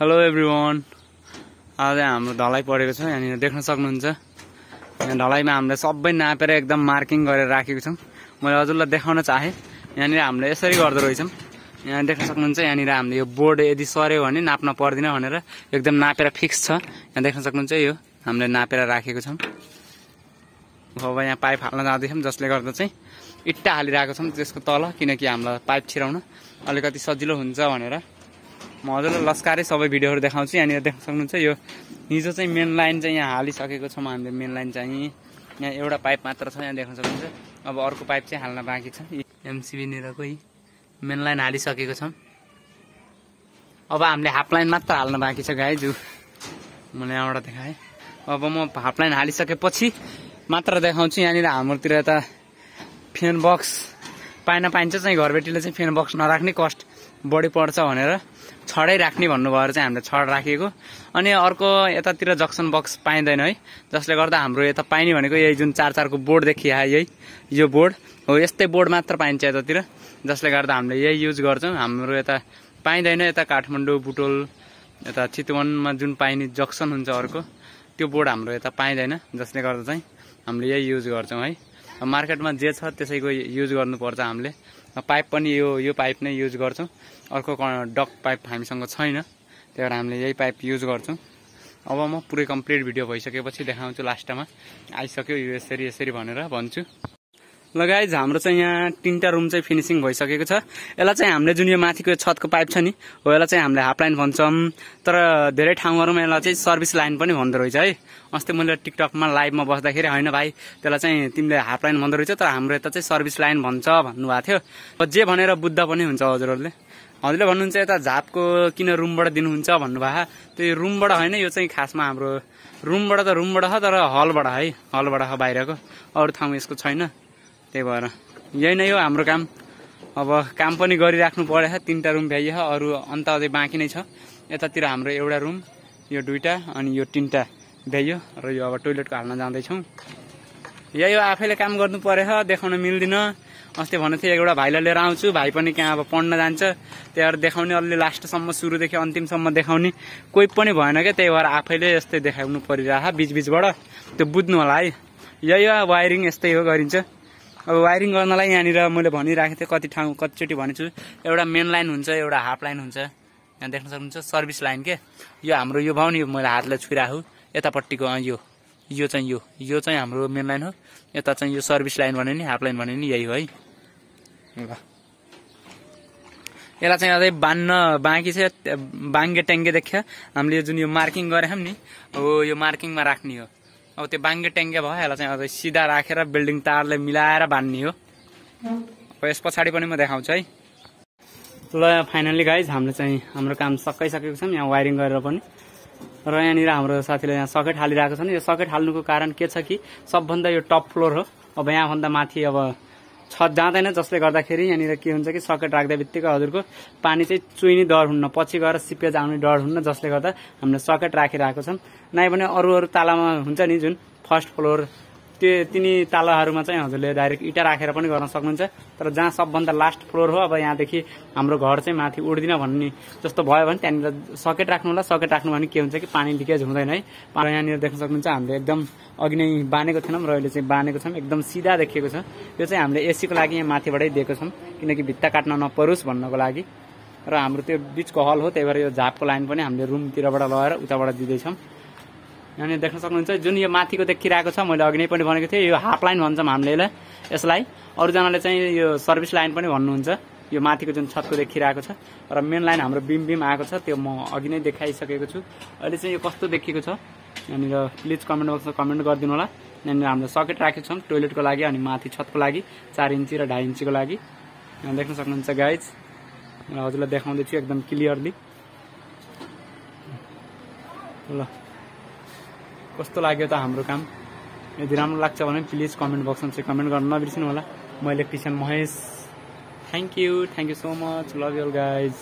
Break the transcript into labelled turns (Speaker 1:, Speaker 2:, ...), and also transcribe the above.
Speaker 1: Hello everyone. आज हाम्रो ढलाइ परेको छ। यहाँनिर देख्न सक्नुहुन्छ। यहाँ ढलाइमा हामीले सबै नापेर एकदम मार्किङ गरेर राखेको छौँ। मैले हजुरलाई देखाउन चाहे। यहाँनिर हामीले यसरी गर्दो रहेछौँ। यहाँ देख्न सक्नुहुन्छ। यहाँनिर हामीले यो बोर्ड यदि सर्यो भने नाप्न पर्दैन भनेर एकदम नापेर फिक्स छ। यहाँ देख्न सक्नुहुन्छ। यो हामीले नापेर राखेको छौँ। अब यहाँ पाइप हाल्न जाँदैछौँ, जसले गर्दा चाहिँ इट्टा हालिरहेको छौँ त्यसको तल, किनकि हामीलाई पाइप छिराउन अलिकति सजिलो हुन्छ भनेर। म हजुरलाई लस्कारै सबै भिडियोहरू देखाउँछु। यहाँनिर देख्न सक्नुहुन्छ। यो हिजो चाहिँ मेन लाइन चाहिँ यहाँ हालिसकेको छौँ हामीले। मेन लाइन चाहिँ यहाँ एउटा पाइप मात्र छ, यहाँ देख्न सक्नुहुन्छ। अब अर्को पाइप चाहिँ हाल्न बाँकी छ। एमसिबी निरको मेन लाइन हालिसकेको छौँ। अब हामीले हाफ लाइन मात्र हाल्न बाँकी छ गाई जो मैले यहाँबाट देखाएँ। अब म हाफ लाइन हालिसकेपछि मात्र देखाउँछु। यहाँनिर हाम्रोतिर यता फ्यान बक्स पाइन्छ चाहिँ घरबेटीले चाहिँ फ्यान बक्स नराख्ने, कस्ट बढी पर्छ भनेर छडै राख्ने भन्नुभएर चाहिँ हामीले छड राखेको। अनि अर्को यतातिर जक्सन बक्स पाइँदैन है, जसले गर्दा हाम्रो यता पाइने भनेको यही जुन 4-4 को बोर्ड देखिया यही यो बोर्ड हो। यस्तै बोर्ड मात्र पाइन्छ यतातिर, जसले गर्दा हामीले यही युज गर्छौँ। हाम्रो यता पाइँदैन। यता काठमाडौँ, बुटोल, यता चितवनमा जुन पाइने जक्सन हुन्छ अर्को, त्यो बोर्ड हाम्रो यता पाइँदैन, जसले गर्दा चाहिँ हामीले यही युज गर्छौँ है। मार्केटमा जे छ त्यसैको युज गर्नुपर्छ हामीले। पाइप पनि यो पाइप नै युज गर्छौँ। अर्को डक पाइप हामीसँग छैन, त्यही भएर हामीले यही पाइप युज गर्छौँ। अब म पुरै कम्प्लिट भिडियो भइसकेपछि देखाउँछु। लास्टमा आइसक्यो यो यसरी भनेर भन्छु। ल गाइज, हाम्रो चाहिँ यहाँ 3टा रुम चाहिँ फिनिसिङ भइसकेको छ। यसलाई चाहिँ हामीले जुन यो माथिको छतको पाइप छ नि हो, यसलाई चाहिँ हामीले हाफ लाइन भन्छौँ। तर धेरै ठाउँहरूमा यसलाई चाहिँ सर्भिस लाइन पनि भन्दो रहेछ है। अस्ति मैले टिकटकमा लाइभमा बस्दाखेरि होइन भाइ त्यसलाई चाहिँ तिमीले हाफ लाइन भन्दो रहेछ, तर हाम्रो यता चाहिँ सर्भिस लाइन भन्छ भन्नुभएको थियो। जे भनेर बुझ्दा पनि हुन्छ। हजुरहरूले भन्नुहुन्छ यता झापको किन रुमबाट दिनुहुन्छ भन्नुभयो। त्यो रुमबाट होइन, यो चाहिँ खासमा हाम्रो रुमबाट छ, तर हलबाट है, हलबाट हो बाहिरको। अरू ठाउँमा यसको छैन। त्यही भएर यही नै हो हाम्रो काम। अब काम पनि गरिराख्नु परेछ। 3टा रुम भ्याइयो, अरू अन्त अझै बाँकी नै छ। यतातिर हाम्रो एउटा रुम, यो 2टा, अनि यो 3टा भ्याइयो। र यो अब टोइलेटको हाल्न जाँदैछौँ। यही हो, आफैले काम गर्नु परेछ, देखाउन मिल्दिन। अस्ति भनेको थिएँ एउटा भाइलाई लिएर आउँछु, भाइ पनि कहाँ अब पढ्न जान्छ, त्यही भएर देखाउने अलि लास्टसम्म, सुरुदेखि अन्तिमसम्म देखाउने कोही पनि भएन क्या। त्यही भएर आफैले यस्तै देखाउनु परिरहेछ बिचबिचबाट। त्यो बुझ्नु होला है। यही हो, वायरिङ यस्तै हो, गरिन्छ। अब वायरिङ गर्नलाई यहाँनिर मैले भनिराखेको थिएँ, कतिचोटि भनेछु। एउटा मेन लाइन हुन्छ, एउटा हाफ लाइन हुन्छ। यहाँ देख्न सक्नुहुन्छ सर्भिस लाइन के। यो हाम्रो यो भयो नि, मैले हातले छुइराखु यतापट्टिको यो चाहिँ हाम्रो मेन लाइन हो। यता चाहिँ यो सर्भिस लाइन भन्यो नि, हाफ लाइन भन्यो नि, यही हो है। ल यसलाई चाहिँ अझै बान्न बाँकी छ। बाङ्गे ट्याङ्गे देख्यो हामीले जुन यो मार्किङ गरेछौँ नि, अब यो मार्किङमा राख्ने हो। अब त्यो बाङ्गे ट्याङ्गे भयो, यसलाई चाहिँ अझै सिधा राखेर बिल्डिङ तारले मिलाएर बान्ने हो। अब यस पछाडि पनि म देखाउँछु है। ल फाइनल्ली गाइज, हामीले चाहिँ हाम्रो काम सकिसकेको छ यहाँ वायरिङ गरेर पनि। र यहाँनिर हाम्रो साथीले यहाँ सकेट हालिरहेको छ नि। यो सकेट हाल्नुको कारण के छ कि सबभन्दा यो टप फ्लोर हो। अब यहाँभन्दा माथि अब छत जाँदैन, जसले गर्दाखेरि यहाँनिर के हुन्छ कि सकेट राख्दा बित्तिकै हजुरको पानी चाहिँ चुइने डर हुन्न, पछि गएर सिपेज आउने डर हुन्न, जसले गर्दा हामीले सकेट राखिरहेको छौँ। नै भने अरू तालामा हुन्छ नि जुन फर्स्ट फ्लोर, तिनी तालाहरूमा चाहिँ हजुरले डाइरेक्ट इँटा राखेर पनि गर्न सक्नुहुन्छ। तर जहाँ सबभन्दा लास्ट फ्लोर हो, अब यहाँदेखि हाम्रो घर चाहिँ माथि उड्दिन भन्ने जस्तो भयो भने त्यहाँनिर सकेट राख्नु होला। सकेट राख्नु भने के हुन्छ कि पानी लिकेज हुँदैन है। यहाँनिर देख्न सक्नुहुन्छ हामीले एकदम अघि नै बानेको थिएनौँ, र अहिले चाहिँ बानेको छौँ। एकदम सिधा देखिएको छ। यो चाहिँ हामीले एसीको लागि यहाँ माथिबाटै दिएको छौँ, किनकि भित्ता काट्न नपरोस् भन्नको लागि। र हाम्रो त्यो बिचको हल हो, त्यही भएर यो झापको लाइन पनि हामीले रुमतिरबाट लगेर उताबाट दिँदैछौँ। यहाँनिर देख्न सक्नुहुन्छ जुन यो माथिको देखिरहेको छ, मैले अघि नै पनि भनेको थिएँ, यो हाफ लाइन भन्छौँ हामीले यसलाई। अरूजनाले चाहिँ यो सर्भिस लाइन पनि भन्नुहुन्छ। यो माथिको जुन छतको देखिरहेको छ, र मेन लाइन हाम्रो बिम आएको छ, त्यो म अघि नै देखाइसकेको छु। अहिले चाहिँ यो कस्तो देखिएको छ यहाँनिर प्लिज कमेन्ट बक्समा कमेन्ट गरिदिनु होला। यहाँनिर हामीले सकेट राखेको छौँ टोइलेटको लागि, अनि माथि छतको लागि 4 इन्ची र 2.5 इन्चीको लागि। यहाँ देख्न सक्नुहुन्छ गाइज, म हजुरलाई देखाउँदैछु एकदम क्लियरली। ल कस्तो लाग्यो त हाम्रो काम? यदि राम्रो लाग्छ भने प्लिज कमेन्ट बक्समा चाहिँ कमेन्ट गर्न नबिर्सिनु होला। म electrician Mahesh. Thank you so much. Love you all guys.